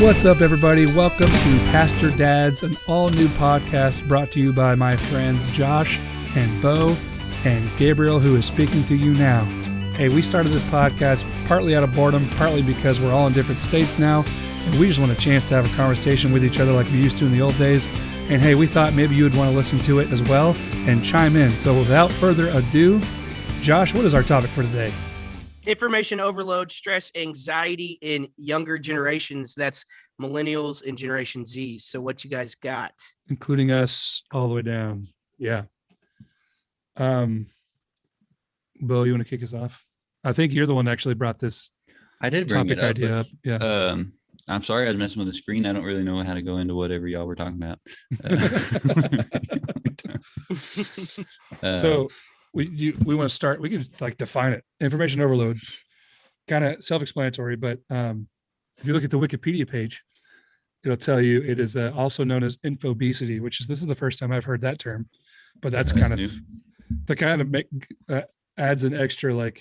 What's up, everybody? Welcome to Pastor Dad's, an all-new podcast brought to you by my friends Josh and Bo and Gabriel, who is speaking to you now. Hey, we started this podcast partly out of boredom, partly because we're all in different states now, and we just want a chance to have a conversation with each other like we used to in the old days. And hey, we thought maybe you would want to listen to it as well and chime in. So without further ado, Josh, what is our topic for today? Information overload, stress, anxiety in younger generations. That's millennials and Generation Z. So what you guys got? Including us all the way down. Yeah. Bo, you want to kick us off? I think you're the one that actually brought this I did bring topic it up, idea up. Yeah. I'm sorry I was messing with the screen. I don't really know how to go into whatever y'all were talking about. So we want to start. We could like define it. Information overload, kind of self-explanatory, but if you look at the Wikipedia page, it'll tell you it is also known as infobesity, this is the first time I've heard that term, but that's new. Adds an extra like.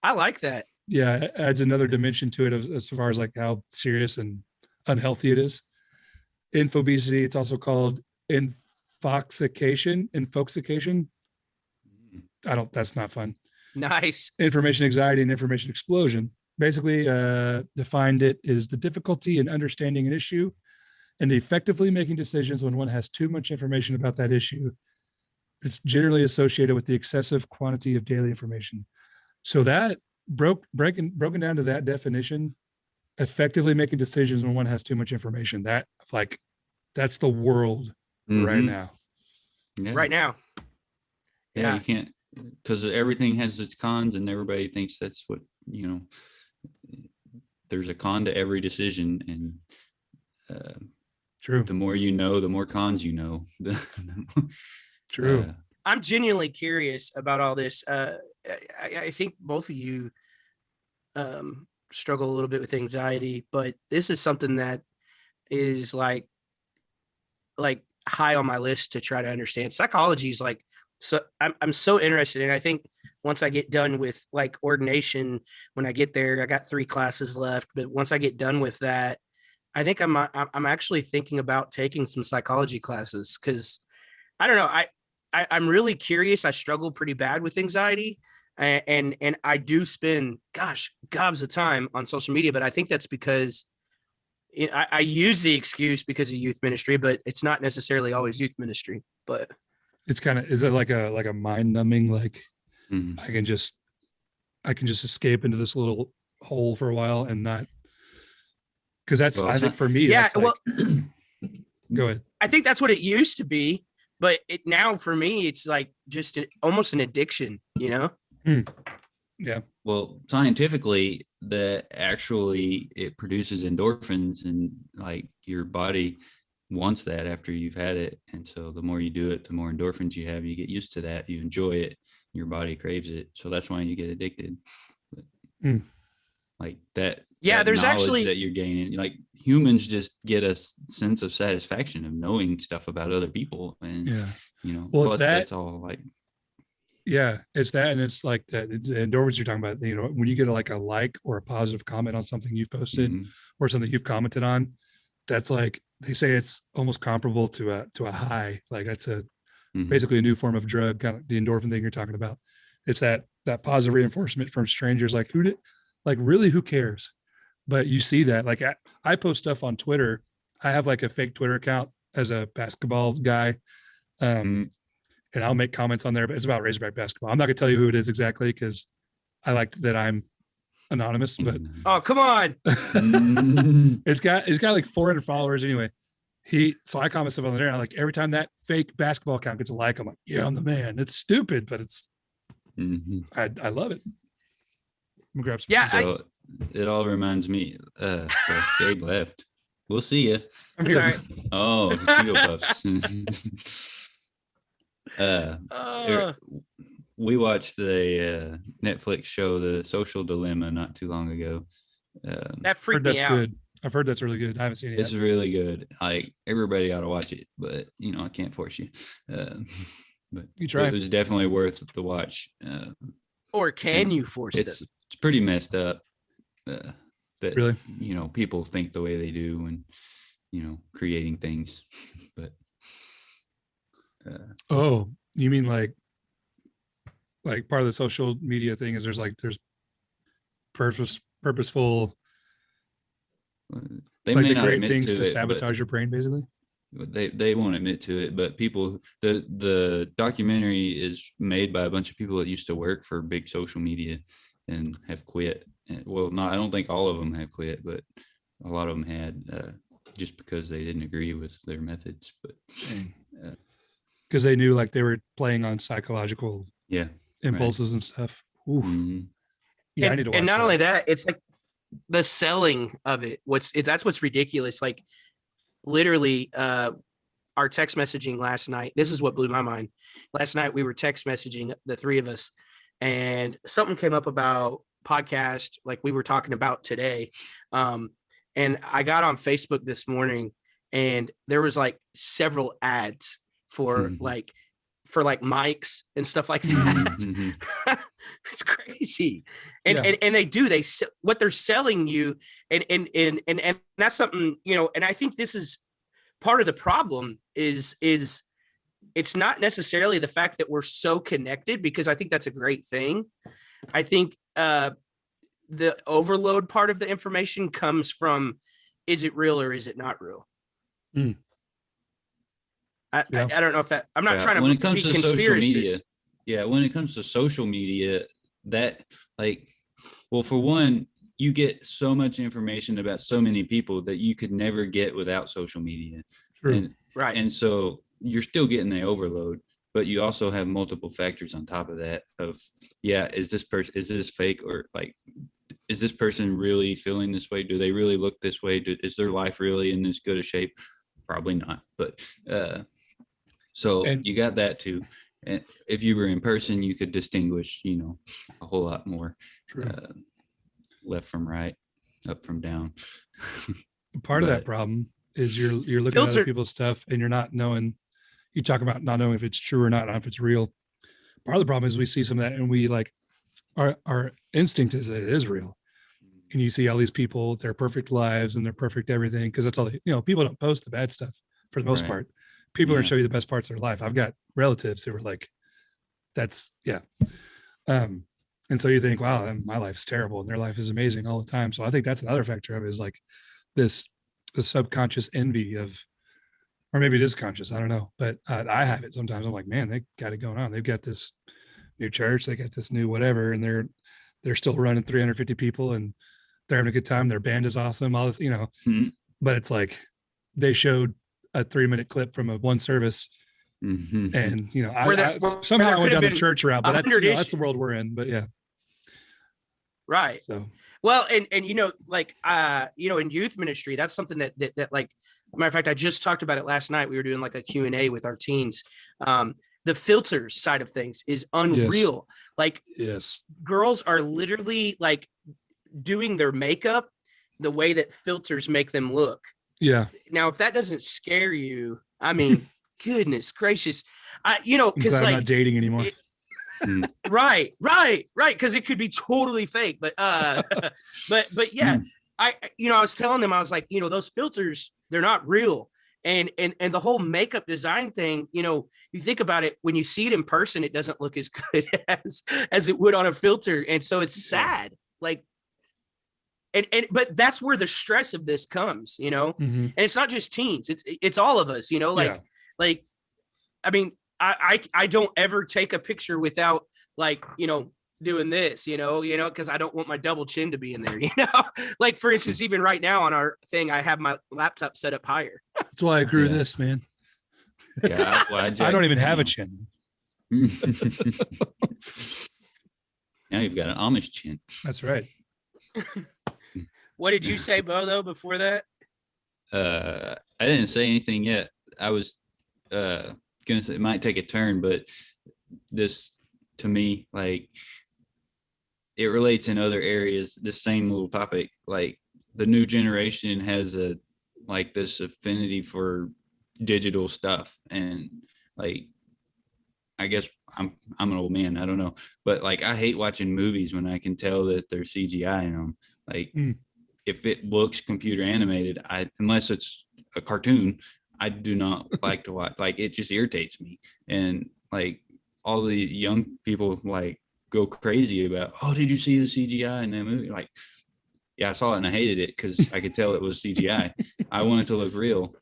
I like that. Yeah, it adds another dimension to it as far as like how serious and unhealthy it is. Infobesity, it's also called infoxication. That's not fun. Nice. Information anxiety and information explosion. Basically, defined it is the difficulty in understanding an issue and effectively making decisions when one has too much information about that issue. It's generally associated with the excessive quantity of daily information. So that broken down to that definition, effectively making decisions when one has too much information. That's the world right now. Yeah. Right now. Yeah, you can't, because everything has its cons and everybody thinks that's what, there's a con to every decision, and true. The more you know, the more cons you know. True. I'm genuinely curious about all this. I think both of you struggle a little bit with anxiety, but this is something that is like high on my list to try to understand. Psychology is like, so I'm so interested in. I think once I get done with like ordination, when I get there, I got 3 classes left, but once I get done with that, I think I'm actually thinking about taking some psychology classes, because I don't know. I'm really curious. I struggle pretty bad with anxiety, and I do spend, gobs of time on social media, but I think that's because I use the excuse because of youth ministry, but it's not necessarily always youth ministry. But it's is it like a mind numbing, like I can just escape into this little hole for a while and not, because I think for me, yeah, go ahead. I think that's what it used to be. But now for me, it's like just almost an addiction, Yeah. Well, scientifically, it produces endorphins, and like your body wants that after you've had it. And so the more you do it, the more endorphins you have. You get used to that. You enjoy it. Your body craves it. So that's why you get addicted. But, like that. Yeah, that there's knowledge actually that you're gaining. Like humans just get a sense of satisfaction of knowing stuff about other people, and well, plus that's all like. Yeah, it's that, and it's like that. It's the endorphins you're talking about. When you get a like or a positive comment on something you've posted or something you've commented on, that's like they say it's almost comparable to a high. Like that's basically a new form of drug, kind of the endorphin thing you're talking about. It's that positive reinforcement from strangers. Like who cares? But you see that, like I post stuff on Twitter. I have like a fake Twitter account as a basketball guy. And I'll make comments on there, but it's about Razorback basketball. I'm not gonna tell you who it is exactly, because I like that I'm anonymous, but oh, come on. it's got like 400 followers anyway. So I comment stuff on there. I'm like, every time that fake basketball account gets a like, I'm like, yeah, I'm the man. It's stupid, but it's I love it. I'm gonna grab some. Yeah, so it all reminds me. Gabe left. We'll see you. I'm sorry. Oh, the Steel Puffs. We watched the Netflix show, The Social Dilemma, not too long ago. That freaked me out. Good. I've heard that's really good. I haven't seen it It's yet. really good. Like everybody ought to watch it, but I can't force you. But you try. It was definitely worth the watch. Or can you force it? It's pretty messed up. The that, Really? people think the way they do and, creating things. But Oh, you mean like part of the social media thing is there's purposeful, they like may they not create admit things to to it, but sabotage your brain, basically. they won't admit to it. But people, the documentary is made by a bunch of people that used to work for big social media and have quit. Well, I don't think all of them have quit, but a lot of them had, just because they didn't agree with their methods. But because they knew like they were playing on psychological yeah, impulses and stuff. Oof. Mm-hmm. Yeah, I need to watch and not that. only that, it's like the selling of it. That's what's ridiculous. Like literally, our text messaging last night. This is what blew my mind. Last night we were text messaging, the three of us, and something came up about podcast, like we were talking about today. And I got on Facebook this morning, and there was like several ads for mics and stuff like that. It's crazy. And they what they're selling you, and that's something, and I think this is part of the problem is it's not necessarily the fact that we're so connected, because I think that's a great thing. I think the overload part of the information comes from, is it real or is it not real? I don't know if that, I'm not trying to when it comes be to social media. conspiracist. Yeah, when it comes to social media, that well, for one, you get so much information about so many people that you could never get without social media. True. Right. And so you're still getting the overload, but you also have multiple factors on top of that of, is this fake, or like, is this person really feeling this way? Do they really look this way? Is their life really in this good a shape? Probably not. But you got that too. And if you were in person, you could distinguish, a whole lot more. Left from right, up from down. Part of that problem is you're looking at other people's stuff and you're not knowing. You talk about not knowing if it's true or not if it's real. Part of the problem is we see some of that and we like our instinct is that it is real. And you see all these people, their perfect lives and their perfect everything, because that's all people don't post the bad stuff for the most part. People are going to show you the best parts of their life. I've got relatives who were like, that's and so you think, wow, my life's terrible and their life is amazing all the time. So I think that's another factor of it, is like this subconscious envy of, or maybe it is conscious, I don't know, but I have it sometimes. I'm like, man, they got it going on. They've got this new church, they got this new whatever, and they're still running 350 people and they're having a good time. Their band is awesome, all this, but it's like they showed a 3-minute clip from one service. And I somehow went down the church route, but that's the world we're in. But yeah, right. So well, and in youth ministry, that's something that like, matter of fact, I just talked about it last night. We were doing like a Q&A with our teens. The filters side of things is unreal. Yes. Like, girls are literally like doing their makeup the way that filters make them look. Yeah. Now, if that doesn't scare you, I mean, goodness gracious, because I'm not dating anymore. Right. Because it could be totally fake, but yeah, I was telling them, I was like, those filters, they're not real. And the whole makeup design thing, you think about it, when you see it in person, it doesn't look as good as it would on a filter. And so it's sad. Like, but that's where the stress of this comes, and it's not just teens, it's all of us, like, I mean, I don't ever take a picture without like, doing this, because I don't want my double chin to be in there, like, for instance, even right now on our thing, I have my laptop set up higher. That's why I grew this, man. Yeah, I don't even have a chin. Now you've got an Amish chin. That's right. What did you say, Bo, though, before that? I didn't say anything yet. I was gonna say it might take a turn, but this, to me, like, it relates in other areas. The same little topic, like the new generation has this affinity for digital stuff, and like, I guess I'm an old man, I don't know, but like, I hate watching movies when I can tell that they're CGI in them. Like, if it looks computer animated, unless it's a cartoon, I do not like to watch. Like, it just irritates me. And like all the young people like go crazy about, oh, did you see the CGI in that movie? Like, yeah, I saw it and I hated it because I could tell it was CGI. I want it to look real.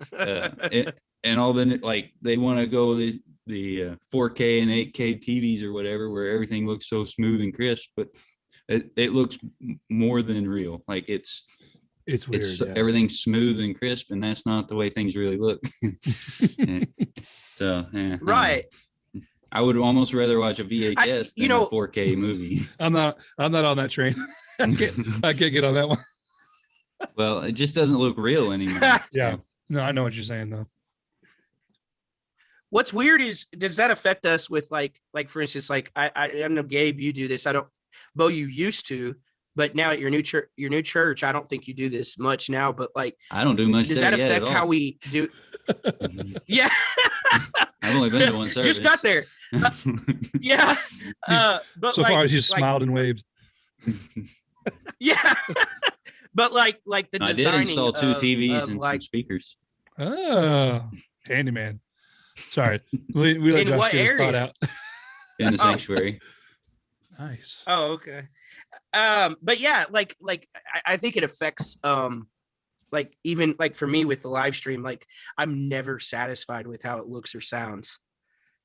And all the, like, they want to go the 4K and 8K TVs or whatever, where everything looks so smooth and crisp, but it looks more than real. Like, it's weird. Everything's smooth and crisp, and that's not the way things really look. So, yeah, right. I would almost rather watch a VHS than a 4K movie. I'm not on that train. I can't get on that one. Well, it just doesn't look real anymore. Yeah. No, I know what you're saying though. What's weird is, does that affect us with like for instance, like I know, Gabe, you do this. I don't, Bo, you used to, but now at your new church, I don't think you do this much now, but like, I don't do much. Does that affect how we do? Yeah. I've only been to one service. Just got there. Yeah. But so like, far, he's just smiled and waved. Yeah. But like the designing. I did install 2 TVs and some speakers. Oh, handyman. Sorry, we let Josh get his thought out. In the sanctuary. Nice. Oh, okay. But yeah, like I think it affects like, even like for me with the live stream, like I'm never satisfied with how it looks or sounds.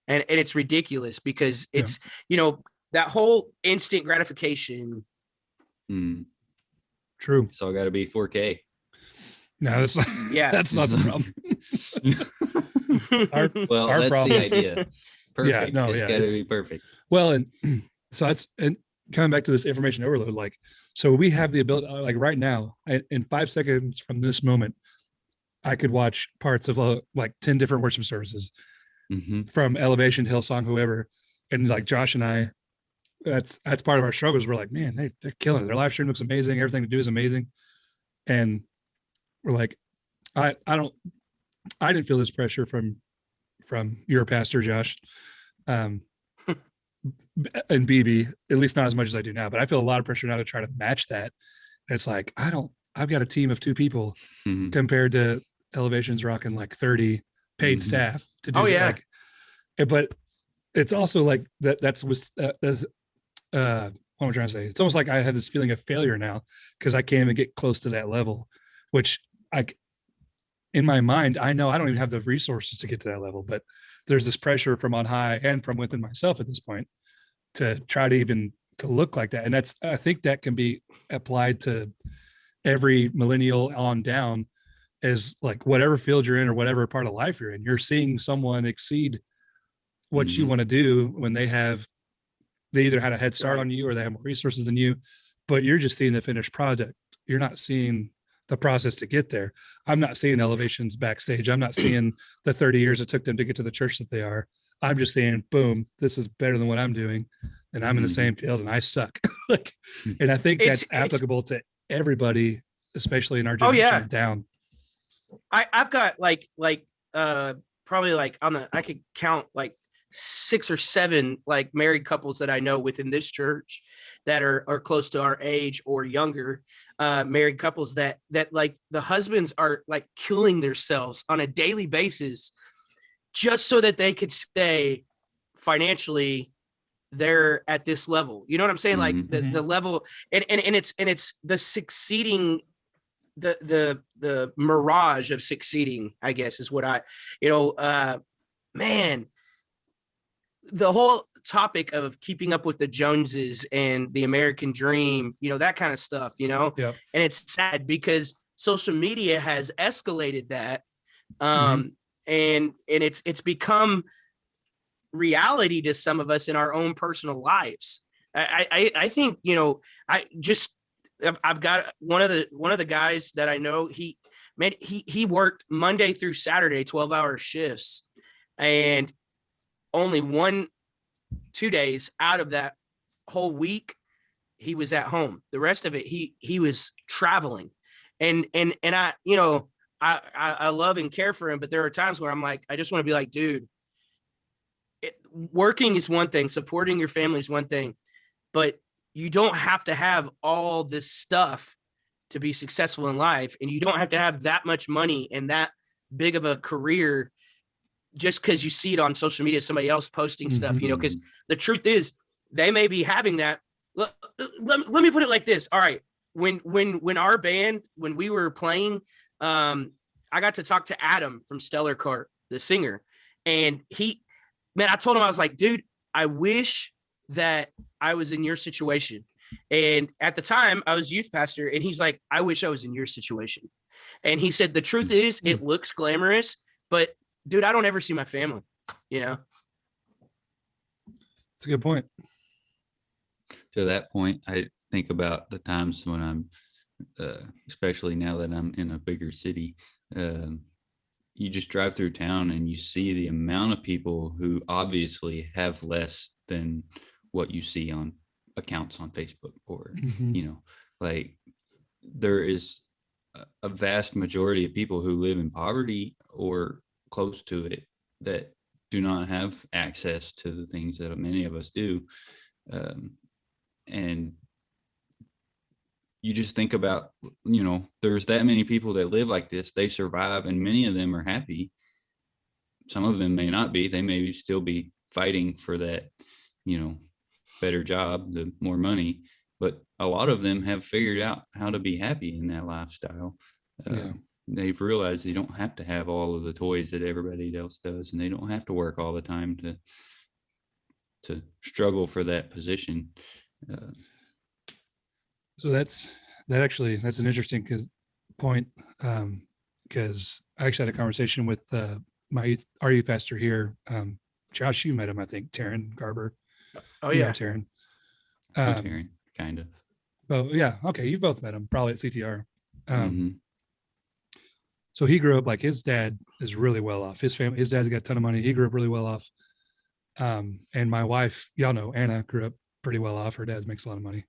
And it's ridiculous because it's, that whole instant gratification. True. It's all got to be 4K. No, that's not, that's not the problem. That's problem. The idea. Perfect. Yeah, it's got to be perfect. Well, and so and coming back to this information overload, like, so we have the ability, like right now, in 5 seconds from this moment, I could watch parts of like 10 different worship services, from Elevation, Hillsong, whoever. And like Josh and I, that's part of our struggles. We're like, man, they're killing it. Their live stream looks amazing. Everything to do is amazing. And we're like, I didn't feel this pressure from your pastor, Josh, and BB, at least not as much as I do now, but I feel a lot of pressure now to try to match that. And it's like, I've got a team of 2 people compared to Elevation's rocking like 30 paid staff to do like, but it's also like that's what I'm trying to say. It's almost like I have this feeling of failure now because I can't even get close to that level, which in my mind, I know I don't even have the resources to get to that level, but there's this pressure from on high and from within myself at this point to try to look like that. And I think that can be applied to every millennial on down, as like whatever field you're in or whatever part of life you're in, you're seeing someone exceed what you want to do when they either had a head start on you or they have more resources than you, but you're just seeing the finished product. You're not seeing the process to get there. I'm not seeing Elevations backstage. I'm not seeing the 30 years it took them to get to the church that they are. I'm just saying, boom, this is better than what I'm doing. And I'm in the same field and I suck. And I think that's applicable to everybody, especially in our generation down. I've got like probably like I could count like 6 or 7 like married couples that I know within this church that are close to our age or younger, married couples that like the husbands are like killing themselves on a daily basis just so that they could stay financially there at this level. You know what I'm saying? Like the level and it's the succeeding, the mirage of succeeding, I guess is what man, the whole topic of keeping up with the Joneses and the American dream, that kind of stuff, and it's sad because social media has escalated that. And it's become reality to some of us in our own personal lives. I think, I've got one of the guys that I know, he worked Monday through Saturday, 12-hour shifts, and only 1-2 days out of that whole week, he was at home. The rest of it, he was traveling, and I love and care for him, but there are times where I'm like, I just want to be like, dude, working is one thing, supporting your family is one thing, but you don't have to have all this stuff to be successful in life. And you don't have to have that much money and that big of a career just because you see it on social media, somebody else posting stuff, you know, because the truth is they may be having that. Let me put it like this. All right. When our band, when we were playing, I got to talk to Adam from Stellar Cart, the singer. And I told him, I was like, dude, I wish that I was in your situation. And at the time I was youth pastor, and he's like, I wish I was in your situation. And he said, the truth is it looks glamorous, but dude, I don't ever see my family, you know? That's a good point. To that point, I think about the times when I'm, especially now that I'm in a bigger city, you just drive through town and you see the amount of people who obviously have less than what you see on accounts on Facebook or, you know, like there is a vast majority of people who live in poverty or close to it that do not have access to the things that many of us do. And you just think about, you know, there's that many people that live like this, they survive, and many of them are happy. Some of them may not be, they may still be fighting for that, you know, better job, the more money, but a lot of them have figured out how to be happy in that lifestyle. They've realized they don't have to have all of the toys that everybody else does, and they don't have to work all the time to struggle for that position. So that's an interesting point, because I actually had a conversation with our youth pastor here. Josh, you met him, I think, Taryn Garber. Oh yeah, Taryn. Taryn, kind of. Oh yeah, okay, you've both met him probably at CTR. So he grew up, like, his dad is really well off. His dad's got a ton of money. He grew up really well off. And my wife, y'all know, Anna, grew up pretty well off. Her dad makes a lot of money.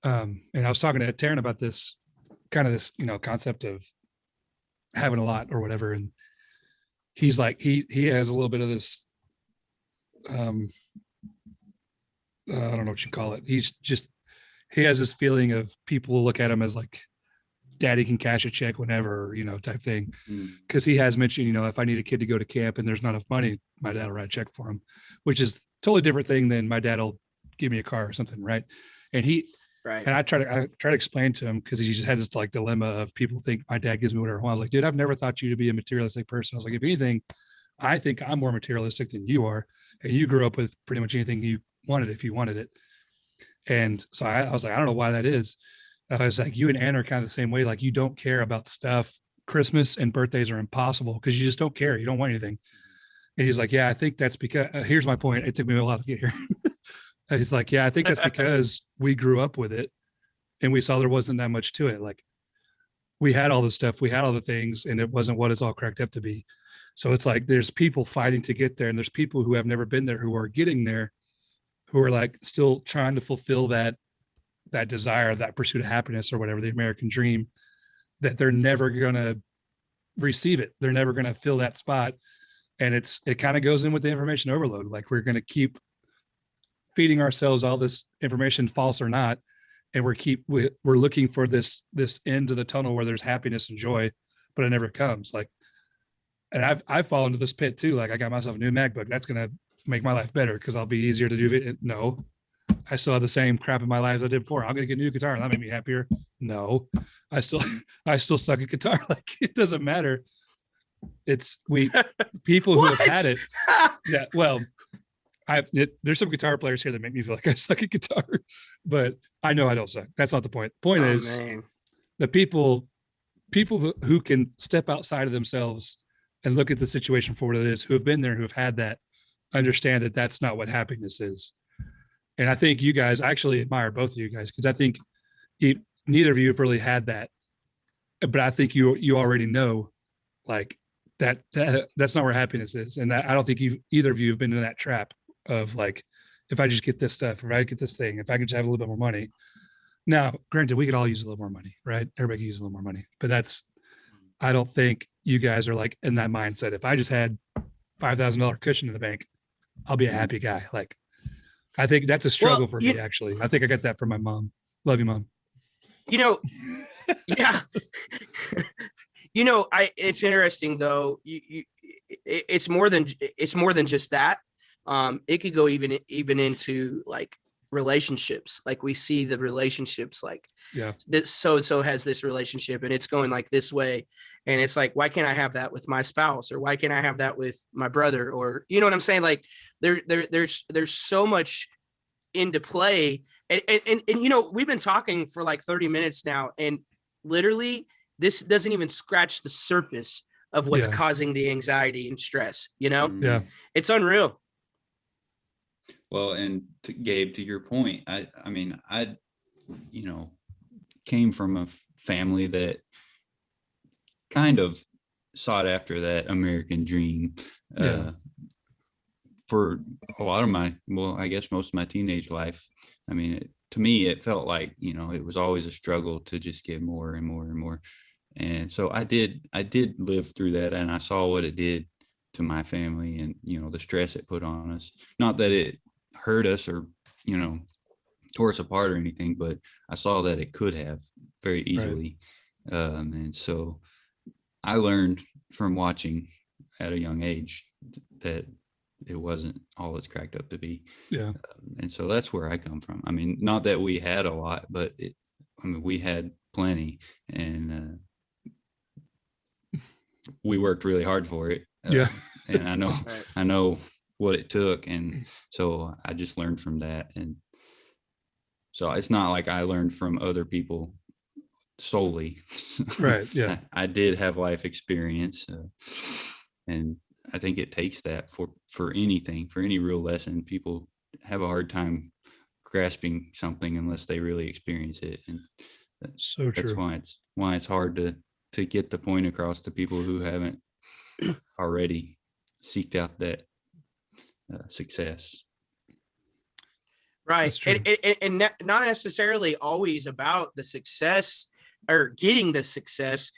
And I was talking to Taryn about this you know, concept of having a lot or whatever. And he's like, he has a little bit of this, I don't know what you call it. He has this feeling of people will look at him as like, daddy can cash a check whenever, you know, type thing. Cause he has mentioned, you know, if I need a kid to go to camp and there's not enough money, my dad will write a check for him, which is totally different thing than my dad will give me a car or something. Right. And and I try to explain to him, cause he just has this like dilemma of people think my dad gives me whatever I want. I was like, dude, I've never thought you to be a materialistic person. I was like, if anything, I think I'm more materialistic than you are. And you grew up with pretty much anything you wanted, if you wanted it. And so I was like, I don't know why that is. I was like, you and Ann are kind of the same way. Like, you don't care about stuff. Christmas and birthdays are impossible because you just don't care. You don't want anything. And he's like, yeah, I think that's because, here's my point. It took me a while to get here. He's like, yeah, I think that's because we grew up with it and we saw there wasn't that much to it. Like, we had all the stuff, we had all the things, and it wasn't what it's all cracked up to be. So it's like, there's people fighting to get there, and there's people who have never been there who are getting there, who are like still trying to fulfill that desire, that pursuit of happiness or whatever, the American dream, that they're never going to receive it. They're never going to fill that spot. And it kind of goes in with the information overload. Like, we're going to keep feeding ourselves all this information, false or not. And we're looking for this end of the tunnel where there's happiness and joy, but it never comes. Like, and I've fallen into this pit too. Like, I got myself a new MacBook. That's going to make my life better because I'll be easier to do it. No, I still have the same crap in my life as I did before. I'm going to get a new guitar and that made me happier. No, I still suck at guitar. Like, it doesn't matter. People who have had it. Yeah. Well, there's some guitar players here that make me feel like I suck at guitar, but I know I don't suck. That's not the point. The point is the people who can step outside of themselves and look at the situation for what it is, who have been there, who have had that, understand that that's not what happiness is. And I think you guys, I actually admire both of you guys, because I think neither of you have really had that, but I think you already know, like, that's not where happiness is. And I don't think either of you have been in that trap of like, if I just get this stuff, if I get this thing, if I could just have a little bit more money. Now, granted, we could all use a little more money, right? Everybody can use a little more money, but I don't think you guys are like in that mindset. If I just had $5,000 cushion in the bank, I'll be a happy guy. Like, I think that's a struggle for me, actually. I think I got that from my mom. Love you, Mom. You know, Yeah. It's interesting though. It's more than just that. It could go even into like relationships. Like we see the relationships like this so and so has this relationship and it's going like this way, and it's like, why can't I have that with my spouse, or why can't I have that with my brother, or you know what I'm saying? Like there's so much into play, and we've been talking for like 30 minutes now, and literally this doesn't even scratch the surface of what's causing the anxiety and stress. It's unreal. Well, and Gabe, to your point, I mean, I came from a family that kind of sought after that American dream for a lot of I guess most of my teenage life. I mean, to me, it felt like, it was always a struggle to just get more and more and more. And so I did live through that, and I saw what it did to my family and, the stress it put on us. Not that it hurt us or, tore us apart or anything, but I saw that it could have very easily. Right. And so I learned from watching at a young age that it wasn't all it's cracked up to be. Yeah. And so that's where I come from. I mean, not that we had a lot, but we had plenty, and we worked really hard for it. And I know what it took. And so I just learned from that. And so it's not like I learned from other people solely. Right. Yeah. I did have life experience. And I think it takes that for anything, for any real lesson. People have a hard time grasping something unless they really experience it. And that's why it's hard to get the point across to people who haven't already seeked out that success. Right. And not necessarily always about the success or getting the success.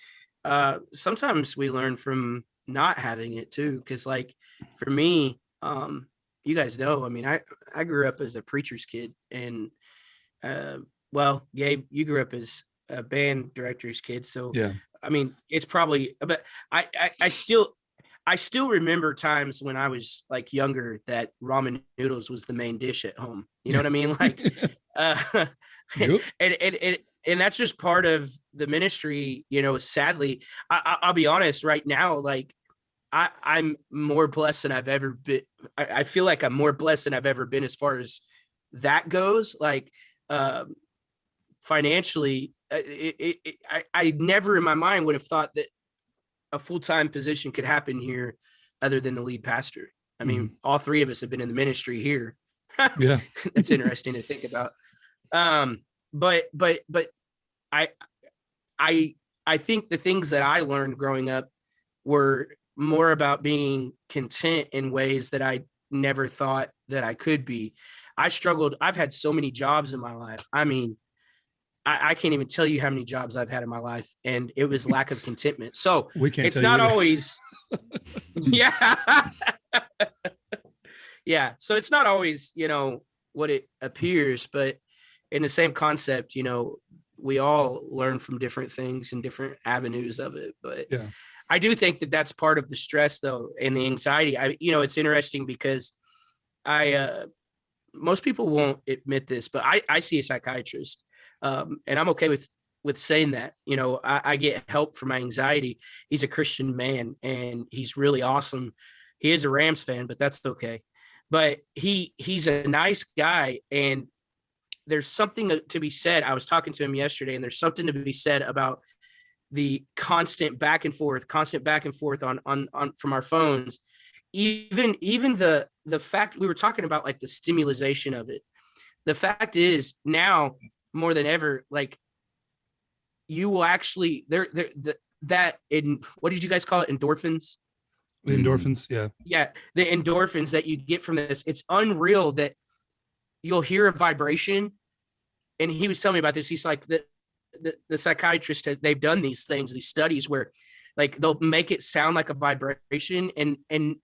Sometimes we learn from not having it too. Cause like for me, you guys know, I mean, I grew up as a preacher's kid, and well, Gabe, you grew up as a band director's kid. So, yeah, I mean, it's probably, but I still remember times when I was like younger that ramen noodles was the main dish at home. You know what I mean? Like, and that's just part of the ministry, sadly. I'll be honest right now, like I'm more blessed than I've ever been. I feel like I'm more blessed than I've ever been as far as that goes. Like, financially, I never in my mind would have thought that a full-time position could happen here other than the lead pastor. I mean, all three of us have been in the ministry here. Yeah. That's interesting to think about. But I think the things that I learned growing up were more about being content in ways that I never thought that I could be. I struggled. I've had so many jobs in my life. I mean, I can't even tell you how many jobs I've had in my life, and it was lack of contentment. So it's not always, yeah. Yeah. So it's not always, what it appears, but in the same concept, we all learn from different things and different avenues of it. But yeah, I do think that that's part of the stress though, and the anxiety. It's interesting because most people won't admit this, but I see a psychiatrist. And I'm okay with saying that, I get help for my anxiety. He's a Christian man and he's really awesome. He is a Rams fan, but that's okay. But he's a nice guy, and there's something to be said. I was talking to him yesterday, and there's something to be said about the constant back and forth on from our phones. Even the fact we were talking about, like the stimulation of it. The fact is now, more than ever, like you will actually that in, what did you guys call it? Endorphins? The endorphins. Yeah. Yeah. The endorphins that you get from this. It's unreal that you'll hear a vibration. And he was telling me about this. He's like the psychiatrist, they've done these things, these studies where like they'll make it sound like a vibration. And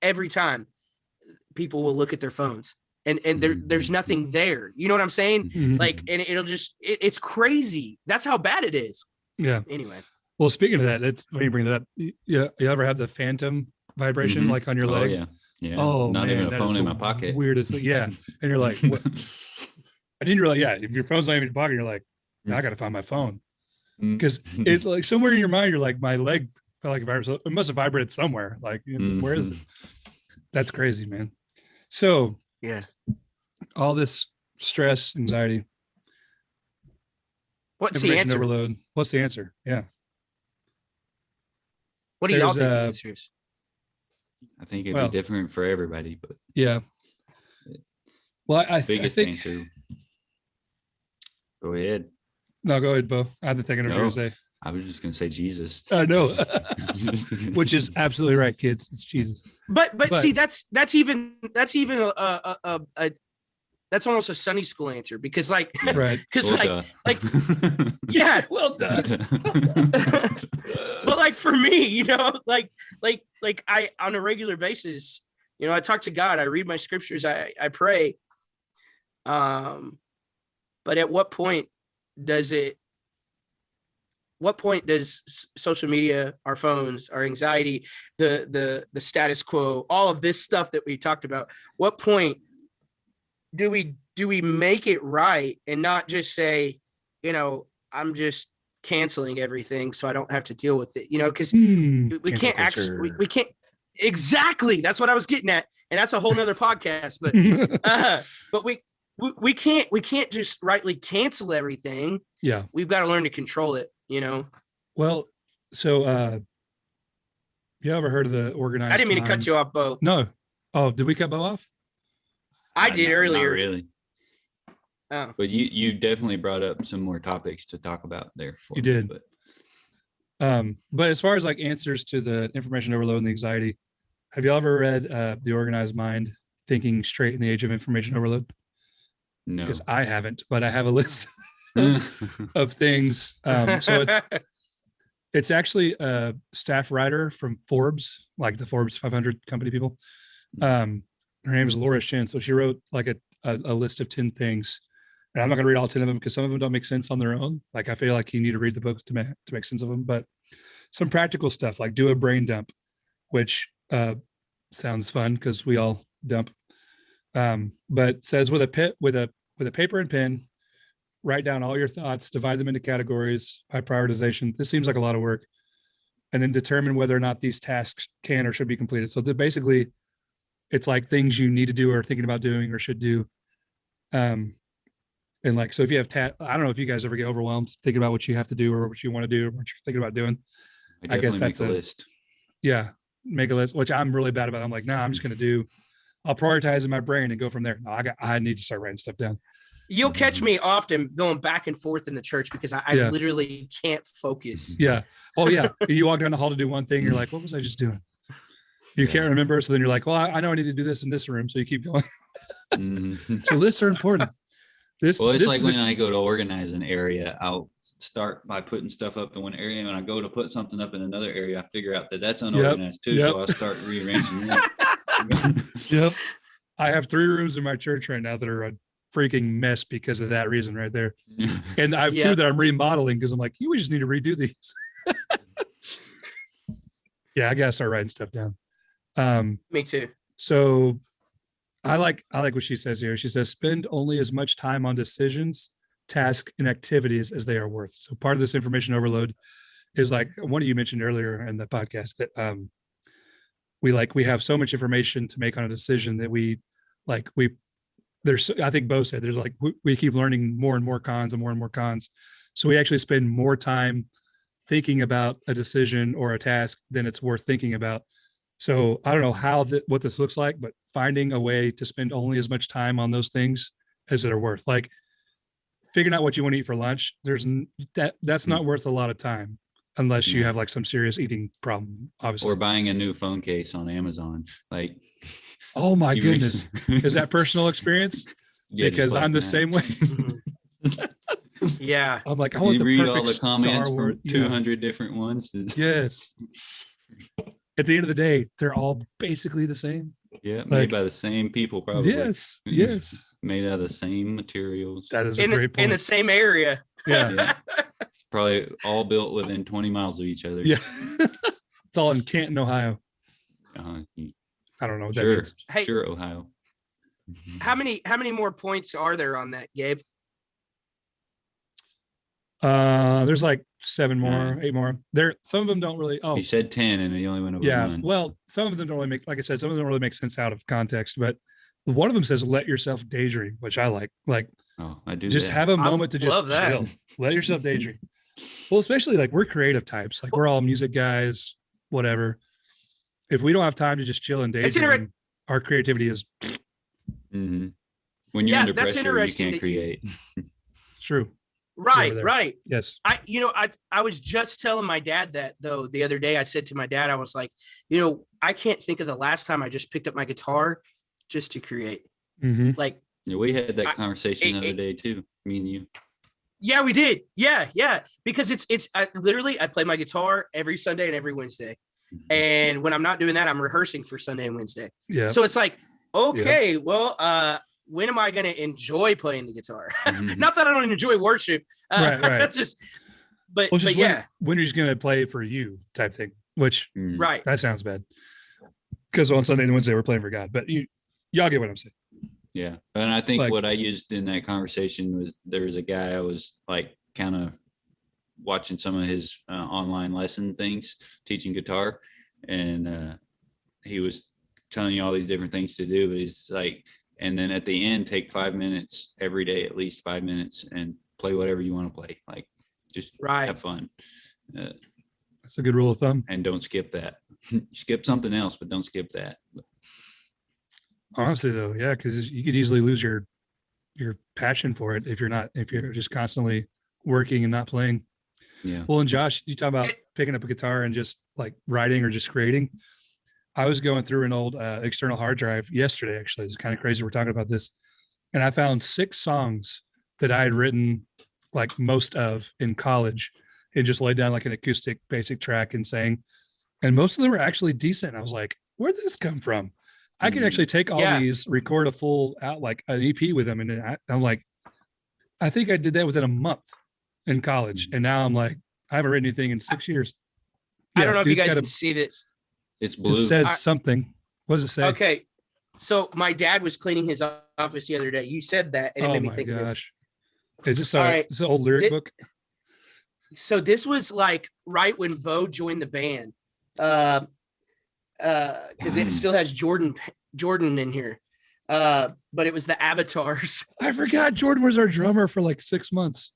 every time people will look at their phones and there's nothing there. You know what I'm saying? Like, and it'll just, it's crazy. That's how bad it is. Yeah. Anyway. Well, speaking of that, it's when you bring it up. Yeah. You ever have the phantom vibration like on your leg? Yeah. Yeah. Oh, not man, even a phone in my pocket. Weirdest thing. Yeah. And you're like, what? I didn't realize, yeah, if your phone's not even in your pocket, you're like, I got to find my phone. Because it like somewhere in your mind, you're like, my leg felt like a vibrator. So it must have vibrated somewhere. Like, where is it? That's crazy, man. So yeah, all this stress, anxiety. What's the answer? Overload. What's the answer? Yeah. What do y'all think the answer is? I think it'd be different for everybody, but yeah. Well, I think answer. Go ahead. No, go ahead, Bo. I've been thinking of what you were going to say. I was just going to say Jesus. I know, which is absolutely right, kids. It's Jesus. But see, that's even that's almost a Sunday school answer because like, right. Because like, yeah, well done. But like for me, you know, like I on a regular basis, you know, I talk to God, I read my scriptures, I pray. But at what point does social media, our phones, our anxiety, the status quo, all of this stuff that we talked about, what point do we make it right and not just say, you know, I'm just canceling everything so I don't have to deal with it, you know, because we can't actually we can't exactly, that's what I was getting at, and that's a whole nother podcast, but we can't just rightly cancel everything. Yeah, we've got to learn to control it, you know. Well, so you ever heard of the organized? I didn't mean to cut you off, Bo. No. Oh, did we cut Bo off? I did earlier. Not really. Oh. But you definitely brought up some more topics to talk about there. You did. But as far as like answers to the information overload and the anxiety, have you ever read The Organized Mind, Thinking Straight in the Age of Information Overload? No. Because I haven't, but I have a list of things. So it's actually a staff writer from Forbes, like the Forbes 500 company people. Her name is Laura Shin. So she wrote like a list of 10 things. And I'm not going to read all 10 of them because some of them don't make sense on their own. Like I feel like you need to read the books to make sense of them. But some practical stuff like do a brain dump, which sounds fun because we all dump. But says with a paper and pen, write down all your thoughts, divide them into categories by prioritization. This seems like a lot of work. And then determine whether or not these tasks can or should be completed. So basically, it's like things you need to do or thinking about doing or should do. And like, so if you have I don't know if you guys ever get overwhelmed thinking about what you have to do or what you want to do or what you're thinking about doing. I guess that's a list. Yeah. Make a list, which I'm really bad about. I'm like, I'm just going to I'll prioritize in my brain and go from there. No, I need to start writing stuff down. You'll catch me often going back and forth in the church because I literally can't focus. Yeah. Oh yeah. You walk down the hall to do one thing. You're like, what was I just doing? You can't remember. So then you're like, well, I know I need to do this in this room. So you keep going. So lists are important. It's like when I go to organize an area, I'll start by putting stuff up in one area. And when I go to put something up in another area, I figure out that that's unorganized too. So I'll start rearranging that. Yep. I have 3 rooms in my church right now that are a freaking mess because of that reason right there. And I have 2 that I'm remodeling because I'm like, we just need to redo these. Yeah, I gotta start writing stuff down. Me too. So I like what she says here. She says, spend only as much time on decisions, tasks, and activities as they are worth. So part of this information overload is like one of you mentioned earlier in the podcast that we have so much information to make on a decision that there's, I think Bo said, there's like, we keep learning more and more cons and more and more cons. So we actually spend more time thinking about a decision or a task than it's worth thinking about. So I don't know what this looks like, but finding a way to spend only as much time on those things as they're worth. Like figuring out what you want to eat for lunch. That's not worth a lot of time unless you have like some serious eating problem, obviously. Or buying a new phone case on Amazon. Like, oh my goodness. Is that personal experience? Yeah, because I'm the same way. Yeah. I'm like, I want the read perfect all the comments Star from 200 different ones. Yes. At the end of the day, they're all basically the same. Yeah, made by the same people, probably. Yes. Made out of the same materials. That is a great point. In the same area. Yeah. Probably all built within 20 miles of each other. Yeah. It's all in Canton, Ohio. I don't know what that means. Hey, sure, Ohio. How many more points are there on that, Gabe? There's like 8 more. Some of them don't really. You said 10 and you only went over one. Well, some of them don't really make, like I said, some of them don't really make sense out of context, but one of them says, let yourself daydream, which I like. I do. Just have a moment to just chill. Let yourself daydream. Well, especially like we're creative types. Like we're all music guys, whatever. If we don't have time to just chill and daydream, our creativity is. Mm-hmm. When you're under pressure, you can't create. It's true. Right. Yes. I was just telling my dad that though the other day. I said to my dad, I was like, I can't think of the last time I just picked up my guitar just to create. Mm-hmm. Like, we had that conversation the other day too, me and you. Yeah, we did. Yeah. Because I play my guitar every Sunday and every Wednesday. And when I'm not doing that, I'm rehearsing for Sunday and Wednesday. Yeah. So it's like, okay, well, when am I going to enjoy playing the guitar? Not that I don't enjoy worship. Right. But yeah. When you're just going to play for you type thing, which that sounds bad. Because on Sunday and Wednesday, we're playing for God. But y'all get what I'm saying. Yeah. And I think what I used in that conversation was there was a guy I was like kind of watching some of his online lesson things, teaching guitar. And he was telling you all these different things to do. But he's like, and then at the end, take 5 minutes every day, at least 5 minutes, and play whatever you want to play. Like just have fun. That's a good rule of thumb. And don't skip that. Skip something else, but don't skip that. Honestly, though, yeah, because you could easily lose your passion for it if you're just constantly working and not playing. Yeah. Well, and Josh, you talk about picking up a guitar and just like writing or just creating. I was going through an old external hard drive yesterday. Actually, it's kind of crazy we're talking about this, and I found 6 songs that I had written like most of in college, and just laid down like an acoustic basic track and sang. And most of them were actually decent. I was like, where did this come from? I could actually take all these, record a full out like an EP with them. And I'm like, I think I did that within a month in college. And now I'm like, I haven't written anything in 6 years. I don't know if you guys can see this. It's blue. It says something. What does it say? Okay. So my dad was cleaning his office the other day. You said that, and it made me think of this. Is this an old lyric book? So this was like right when Bo joined the band. Because it still has Jordan in here, but it was the Avatars. I forgot Jordan was our drummer for like 6 months.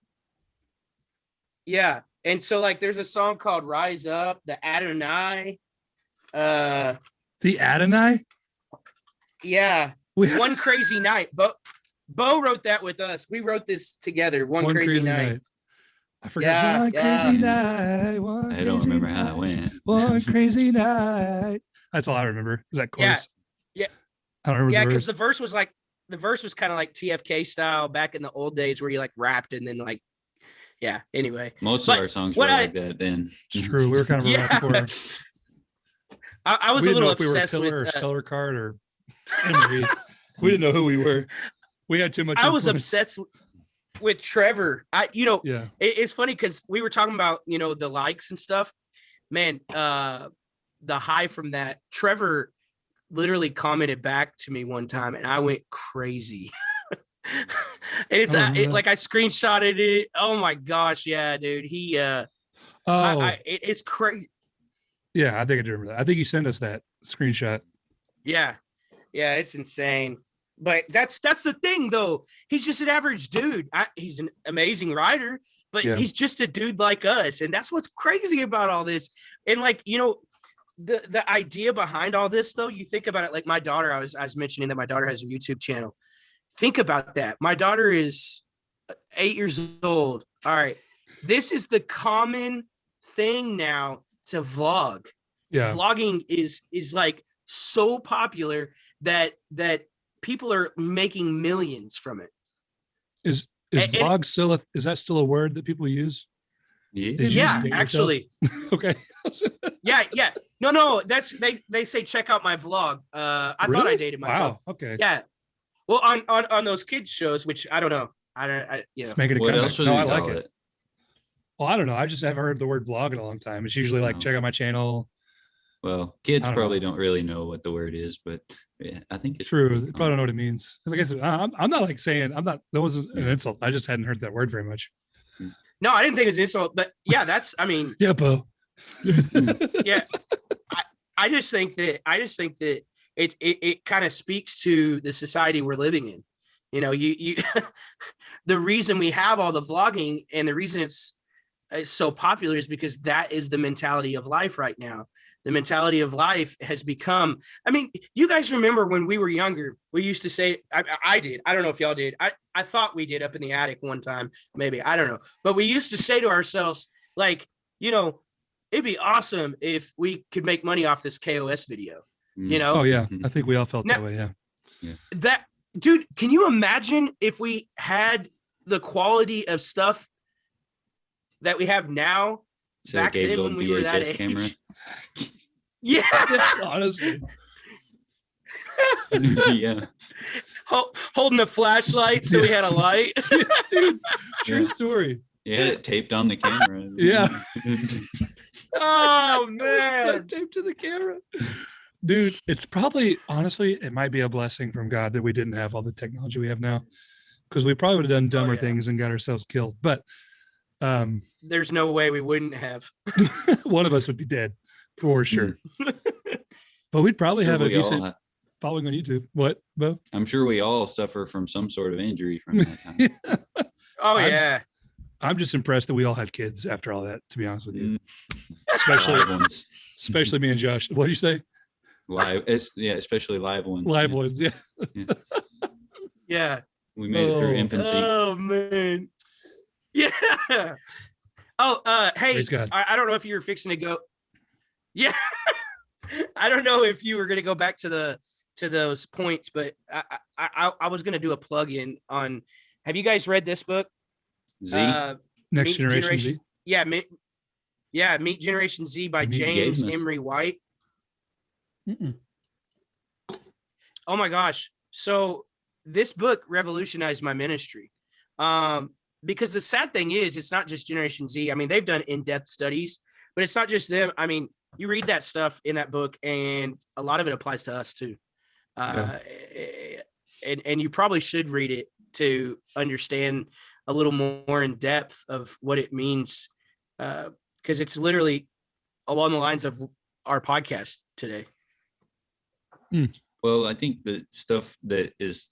Yeah, and so like there's a song called "Rise Up," the Adonai. The Adonai. Yeah, One Crazy Night. Bo wrote that with us. We wrote this together. One crazy night. I forgot. One crazy night. I don't remember how it went. One crazy night. That's all I remember. Is that chorus? Yeah. I don't remember. Yeah, because the verse was kind of like TFK style back in the old days where you like rapped and then like, yeah. Anyway, most of our songs were like that then. It's true. We were kind of rapping I was a little obsessed with or Stellar Card or Emery. We didn't know who we were. We had too much. I was obsessed with Trevor. Yeah. It's funny because we were talking about the likes and stuff. Man, the high from that. Trevor literally commented back to me one time, and I went crazy. And it's like I screenshotted it. Oh my gosh, yeah, dude. He it's crazy. Yeah, I think I do remember that. I think you sent us that screenshot. Yeah, it's insane. But that's the thing, though. He's just an average dude. He's an amazing writer, but he's just a dude like us, and that's what's crazy about all this. And like the idea behind all this, though, you think about it. Like my daughter, I was mentioning that my daughter has a YouTube channel. Think about that. My daughter is 8 years old. All right, this is the common thing now to vlog. Yeah, vlogging is like so popular that people are making millions from it. Is vlog still is that still a word that people use? Yeah, actually. Okay. Yeah. No, that's they say check out my vlog. I thought I Really? dated myself. Wow. Okay. Yeah. Well, on those kids shows, which I don't know. Just making a What comeback. else do No, they I like call it. it? Well, I don't know. I just haven't heard the word vlog in a long time. It's usually like No. check out my channel. Well, kids I don't probably know. don't really know what the word is, but yeah, I think it's True. They probably don't know what it means. 'Cause I guess I'm not like saying that wasn't an Yeah. insult. I just hadn't heard that word very much. No, I didn't think it was an insult, but yeah, that's. I mean, Yeah, Bo. yeah. I just think that it kind of speaks to the society we're living in. You know, you the reason we have all the vlogging and the reason it's so popular is because that is the mentality of life right now. The mentality of life has become, I mean, you guys remember when we were younger, we used to say, I did. I don't know if y'all did. I thought we did up in the attic one time, maybe. I don't know. But we used to say to ourselves, like, you know, it'd be awesome if we could make money off this KOS video, you know? Oh yeah. I think we all felt that way. Yeah. That, dude, can you imagine if we had the quality of stuff that we have now So back Gabe's then old when we were that VHS age? camera. Yeah. Honestly. Yeah. Holding a flashlight so we had a light. Dude, true Yeah. story. Yeah, it taped on the camera. Yeah. Oh man. Duct tape to the camera. Dude, it's probably, honestly, it might be a blessing from God that we didn't have all the technology we have now, because we probably would have done dumber yeah. things and got ourselves killed. But There's no way we wouldn't have. one of us would be dead for sure. But we'd probably Sure have a we all decent ha- following on YouTube. What, Bo? I'm sure we all suffer from some sort of injury from that time. Oh I'm- yeah. I'm just impressed that we all had kids after all that, to be honest with you. Especially live ones. Especially me and Josh. What do you say? Especially live ones. Live ones. Yeah. Yeah. We made it through infancy. Oh man. Yeah. Oh, hey, Praise God. I don't know if you were fixing to go. Yeah. I don't know if you were going to go back to those points, but I was going to do a plug-in on. Have you guys read this book? Z. Next Meet Generation Z. Yeah, Meet Generation Z by Meet James Gabeness. Emery White. Mm-mm. Oh my gosh. So this book revolutionized my ministry. Because the sad thing is, it's not just Generation Z. I mean, they've done in-depth studies, but it's not just them. I mean, you read that stuff in that book and a lot of it applies to us too. And you probably should read it to understand a little more in depth of what it means. Because it's literally along the lines of our podcast today. Well, I think the stuff that is,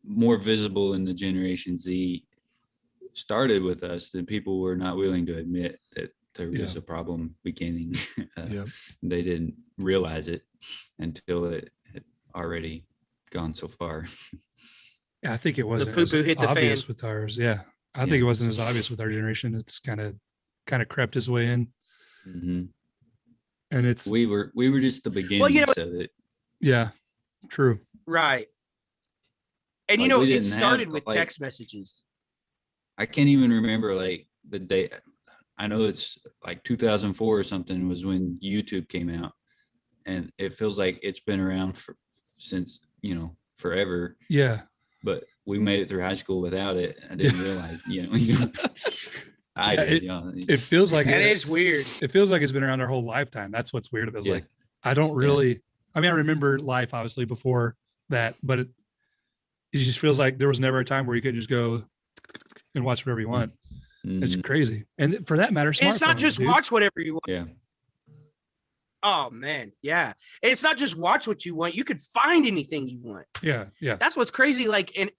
more visible in the Generation Z started with us, that people were not willing to admit that there was a problem beginning. They didn't realize it until it had already gone so far. Yeah, I think it wasn't poo-poo as hit the obvious fan. with ours. Yeah. I think it wasn't as obvious with our generation. It's kind of crept its way in. Mm-hmm. And it's We were just the beginnings of it. yeah, true. Right. And Like, we it didn't started have, with like- text messages. I can't even remember like the day. I know it's like 2004 or something was when YouTube came out, and it feels like it's been around since forever. Yeah. But we made it through high school without it. I didn't realize, I did. It feels like That is weird. It feels like it's been around our whole lifetime. That's what's weird. It was Yeah. like, I don't really, I mean, I remember life obviously before that, but it just feels like there was never a time where you could just go and watch whatever you want. It's Mhm. crazy. And for that matter, It's not smartphones, just dude. watch whatever you want. Yeah. Oh man, yeah. And it's not just watch what you want. You could find anything you want. Yeah. Yeah. That's what's crazy. Like, and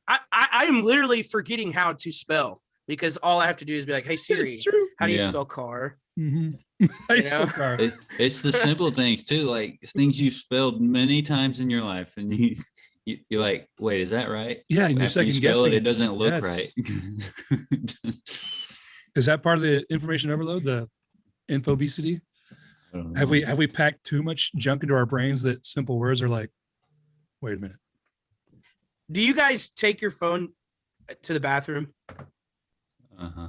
I am literally forgetting how to spell because all I have to do is be like, hey Siri, It's true. how do you Yeah. spell car? Mm-hmm. You know? It's the simple things too, like things you've spelled many times in your life, and you're like, wait, is that right? Yeah. And you're After you second spell guessing. it doesn't look Yes. right. Is that part of the information overload, the infobesity? I don't Have know. we packed too much junk into our brains that simple words are like, wait a minute. Do you guys take your phone to the bathroom? Uh-huh.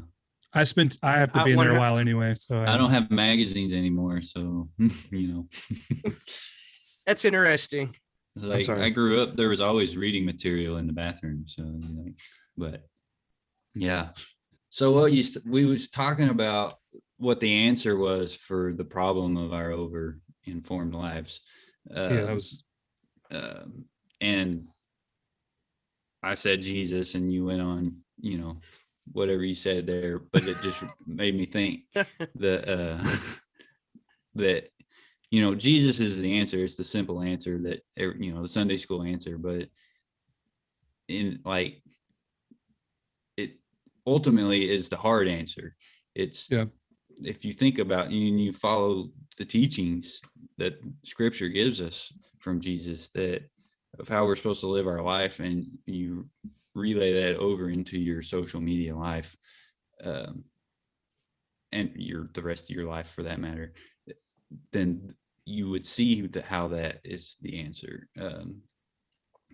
I have to I be in there a wonder- while anyway. So I don't have magazines anymore, so That's interesting. like sorry. I grew up, there was always reading material in the bathroom. So, but yeah. So we was talking about what the answer was for the problem of our over informed lives. Yeah, that was. And I said Jesus, and you went on, whatever you said there, but it just made me think that that Jesus is the answer. It's the simple answer that the Sunday school answer, but in like it ultimately is the hard answer. It's if you think about and you follow the teachings that Scripture gives us from Jesus, that of how we're supposed to live our life, and you relay that over into your social media life, and the rest of your life for that matter, then you would see how that is the answer,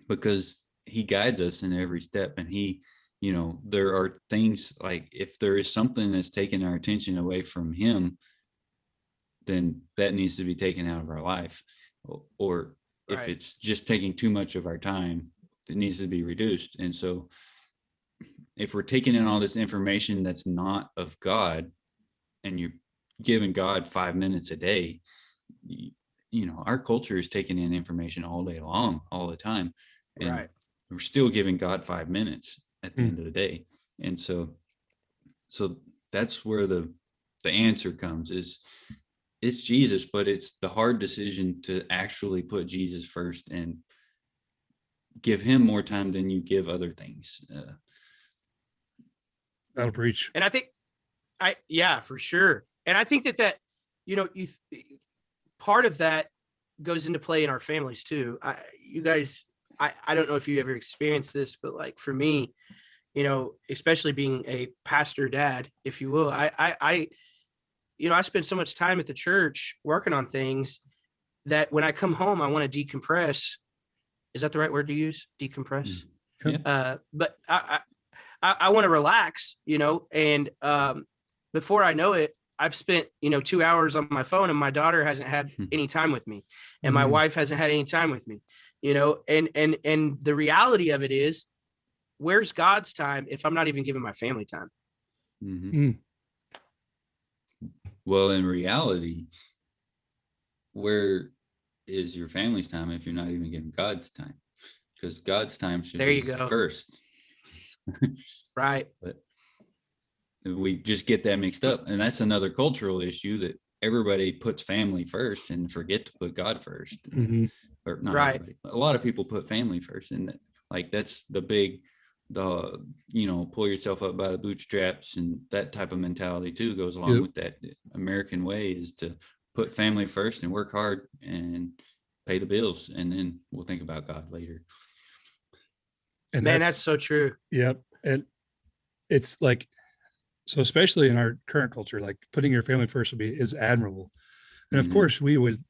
because he guides us in every step, and there are things like if there is something that's taking our attention away from him, then that needs to be taken out of our life, or if it's just taking too much of our time, it needs to be reduced. And so if we're taking in all this information that's not of God, and you're giving God 5 minutes a day, our culture is taking in information all day long, all the time. And we're still giving God 5 minutes at the end of the day. And so that's where the answer comes, is it's Jesus, but it's the hard decision to actually put Jesus first and give him more time than you give other things. That'll preach. And I think for sure. And I think that part of that goes into play in our families too. You guys, I don't know if you ever experienced this, but like for me, especially being a pastor dad, if you will, I spend so much time at the church working on things that when I come home, I want to decompress. Is that the right word to use? Decompress. Yeah. But I want to relax, and before I know it, I've spent, 2 hours on my phone, and my daughter hasn't had any time with me, and my wife hasn't had any time with me, and the reality of it is, where's God's time if I'm not even giving my family time? Mm-hmm. Well, in reality, where is your family's time if you're not even giving God's time? Because God's time should be first. Right. But we just get that mixed up. And that's another cultural issue, that everybody puts family first and forget to put God first. Or not everybody. A lot of people put family first. And that's the big, pull yourself up by the bootstraps, and that type of mentality too goes along with that. The American way is to put family first and work hard and pay the bills, and then we'll think about God later. And man, that's so true. Yep. And it's like, so especially in our current culture, like putting your family first is admirable. And of course we would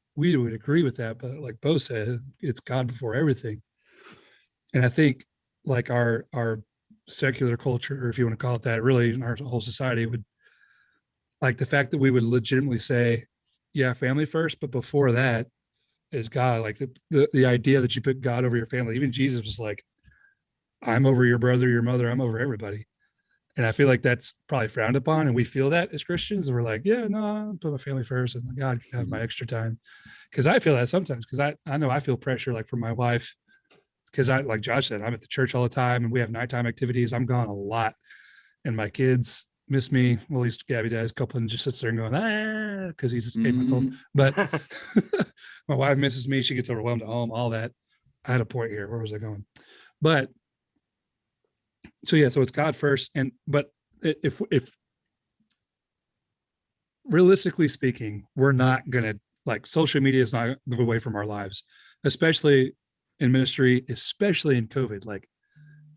agree with that, but like Bo said, it's God before everything. And I think like our secular culture, or if you want to call it that, really in our whole society, would like the fact that we would legitimately say, yeah, family first, but before that is God. Like the idea that you put God over your family. Even Jesus was like, I'm over your brother, your mother, I'm over everybody. And I feel like that's probably frowned upon. And we feel that as Christians, we're like, yeah, no, I'll put my family first, and God can have my extra time. Cause I feel that sometimes, cause I know I feel pressure like from my wife, because like Josh said, I'm at the church all the time, and we have nighttime activities. I'm gone a lot, and my kids miss me. Well, at least Gabby does. Copeland just sits there and going, because he's 8 months old. But my wife misses me. She gets overwhelmed at home, all that. I had a point here. Where was I going? But so it's God first. But if realistically speaking, we're not going to, like, social media is not the way from our lives, especially in ministry, especially in COVID. Like,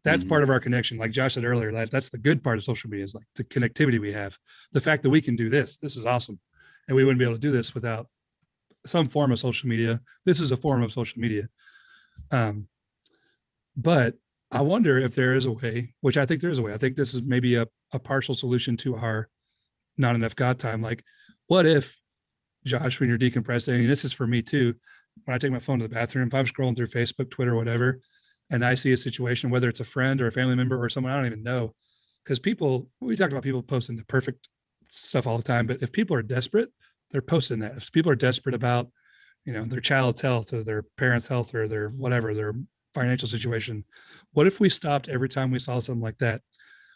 that's part of our connection. Like Josh said earlier, that's the good part of social media, is like the connectivity we have. The fact that we can do this is awesome. And we wouldn't be able to do this without some form of social media. This is a form of social media. But I wonder if there is a way, which I think there is a way. I think this is maybe a partial solution to our not enough God time. Like, what if, Josh, when you're decompressing, and this is for me too, when I take my phone to the bathroom, if I'm scrolling through Facebook, Twitter, whatever, and I see a situation, whether it's a friend or a family member or someone I don't even know, because people, we talked about people posting the perfect stuff all the time, but if people are desperate, they're posting that. If people are desperate about, their child's health or their parents' health or their whatever, their financial situation, what if we stopped every time we saw something like that?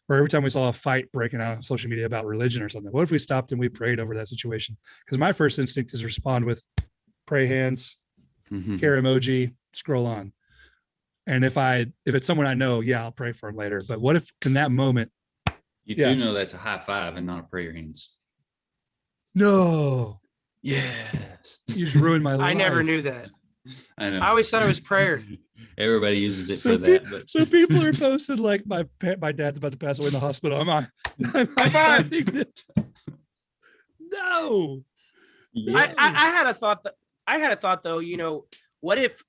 Or every time we saw a fight breaking out on social media about religion or something, what if we stopped and we prayed over that situation? Because my first instinct is respond with pray hands, care emoji, scroll on. And if it's someone I know, yeah, I'll pray for them later. But what if in that moment, you do know that's a high five and not a prayer hands? No. Yes. You just ruined my life. I never knew that. I know. I always thought it was prayer. Everybody uses it for that. But. So people are posting like my dad's about to pass away in the hospital. I'm no. Yeah. I had a thought though, what if,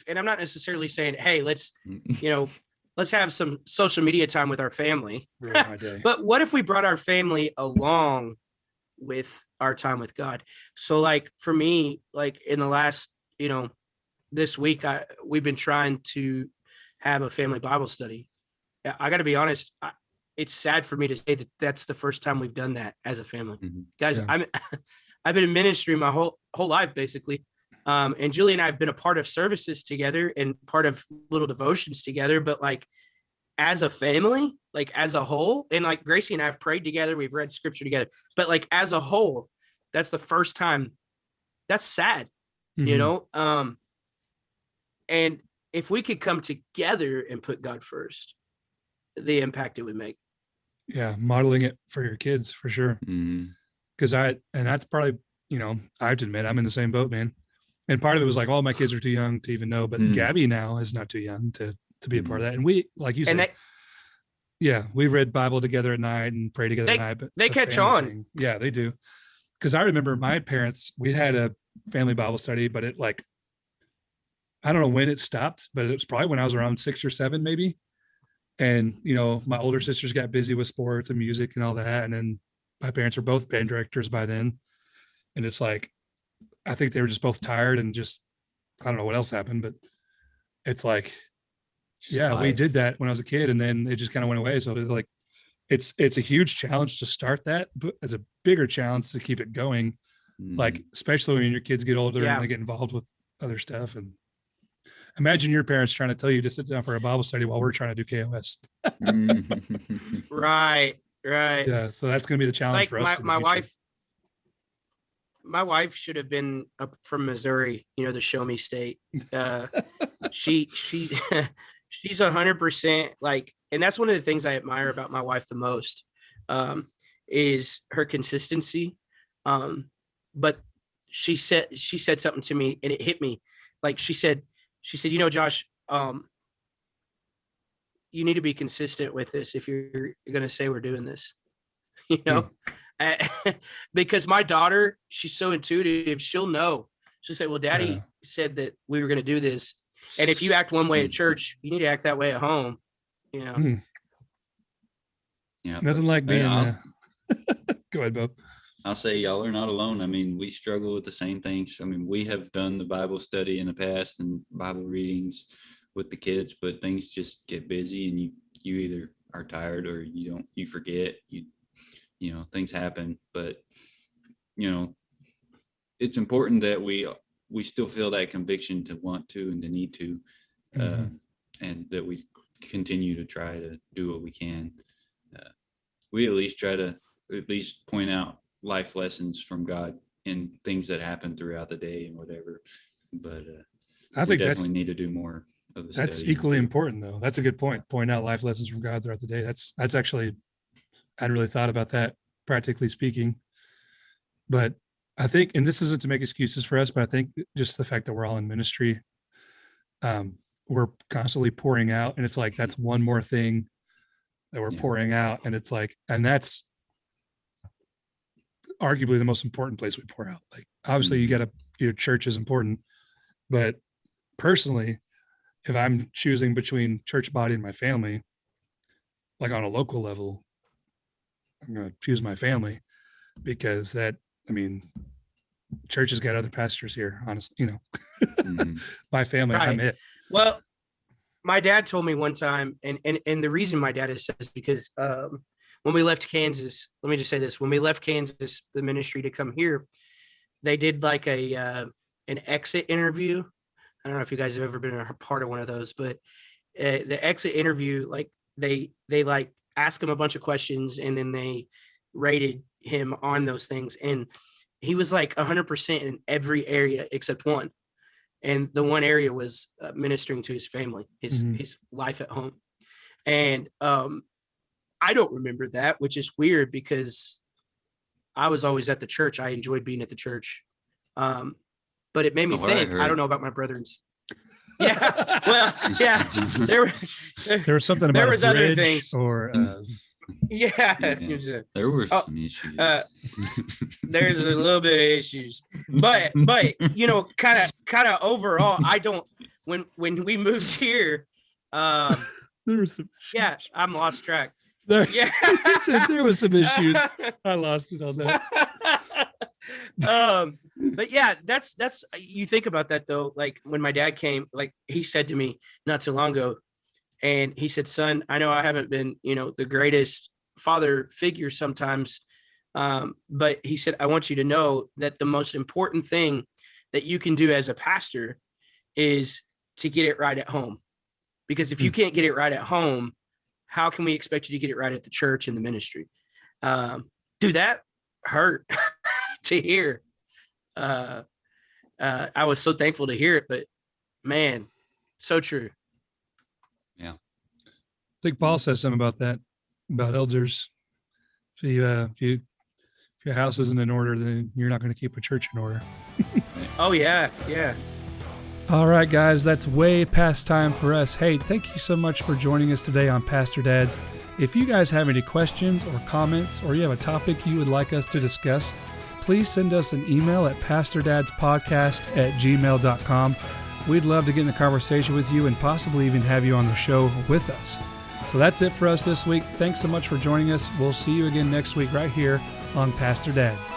and I'm not necessarily saying, hey, let's have some social media time with our family. But what if we brought our family along with our time with God? So like for me, like in the last, this week, we've been trying to have a family Bible study. I got to be honest. It's sad for me to say that that's the first time we've done that as a family, guys. Yeah. I've been in ministry my whole life, basically. And Julie and I have been a part of services together and part of little devotions together, but like as a family, like as a whole, and like Gracie and I have prayed together, we've read scripture together, but like as a whole, that's the first time. That's sad, and if we could come together and put God first, the impact it would make. Yeah. Modeling it for your kids for sure. Cause that's probably, I have to admit, I'm in the same boat, man. And part of it was like, my kids are too young to even know, but Gabby now is not too young to be a part of that. And we, like you said, we've read Bible together at night and pray together at night, but they catch on. Thing, yeah, they do. Cause I remember my parents, we had a family Bible study, but it like, I don't know when it stopped, but it was probably when I was around 6 or 7, maybe. And, my older sisters got busy with sports and music and all that. And then my parents were both band directors by then. And it's like, I think they were just both tired and just, I don't know what else happened, but it's like, we did that when I was a kid and then it just kind of went away. So it's like, it's a huge challenge to start that, but it's a bigger challenge to keep it going. Like, especially when your kids get older and they get involved with other stuff. And imagine your parents trying to tell you to sit down for a Bible study while we're trying to do KOS. Right. Yeah. So that's going to be the challenge for us. My wife should have been up from Missouri, the show me state. She's 100% like, and that's one of the things I admire about my wife the most, is her consistency. But she said something to me and it hit me. Like she said, Josh, you need to be consistent with this if you're going to say we're doing this, because my daughter, she's so intuitive. She'll know. She'll say, well, Daddy said that we were going to do this. And if you act one way at church, you need to act that way at home, Yeah. Nothing like being go ahead, Bob. I'll say y'all are not alone. I mean, we struggle with the same things. I mean, we have done the Bible study in the past and Bible readings with the kids, but things just get busy and you either are tired or you forget, things happen. But, it's important that we still feel that conviction to want to and to need to, and that we continue to try to do what we can. We at least try to point out life lessons from God in things that happen throughout the day and whatever. But I think definitely need to do more of the that's equally important though. That's a good point. Point out life lessons from God throughout the day. That's actually, I hadn't really thought about that, practically speaking. But I think, and this isn't to make excuses for us, but I think just the fact that we're all in ministry, we're constantly pouring out, and it's like, that's one more thing that we're pouring out. And it's like, and that's arguably the most important place we pour out. Like, obviously your church is important, but personally, if I'm choosing between church body and my family, like on a local level, I'm going to choose my family because church has got other pastors here, honestly, my family, Right. I'm it. Well, my dad told me one time, and the reason my dad is says because when we left Kansas, let me just say this: when we left Kansas, the ministry to come here, they did like an exit interview. I don't know if you guys have ever been a part of one of those, but the exit interview, like they like ask him a bunch of questions and then they rated him on those things, and he was like 100% in every area except one. And the one area was ministering to his family, his life at home. And I don't remember that, which is weird because I was always at the church. I enjoyed being at the church. But it made me think, I don't know about my brothers. Yeah. Well, yeah. There was something about there was other things. Or yeah. There were some issues. There's a little bit of issues, but kind of overall, I don't. When we moved here, there was some. Yeah, I'm lost track. There, yeah, there was some issues. I lost it on that. But yeah, that's you think about that though. Like when my dad came, like he said to me not too long ago, and he said, "Son, I know I haven't been, the greatest father figure sometimes, but he said, I want you to know that the most important thing that you can do as a pastor is to get it right at home. Because if you can't get it right at home, how can we expect you to get it right at the church and the ministry?" Dude, that hurt to hear. I was so thankful to hear it, but man, so true. Yeah. I think Paul says something about that, about elders. If your house isn't in order, then you're not going to keep a church in order. Oh yeah. Yeah. All right, guys, that's way past time for us. Hey, thank you so much for joining us today on Pastor Dads. If you guys have any questions or comments, or you have a topic you would like us to discuss, please send us an email at pastordadspodcast@gmail.com. We'd love to get in the conversation with you and possibly even have you on the show with us. So that's it for us this week. Thanks so much for joining us. We'll see you again next week right here on Pastor Dads.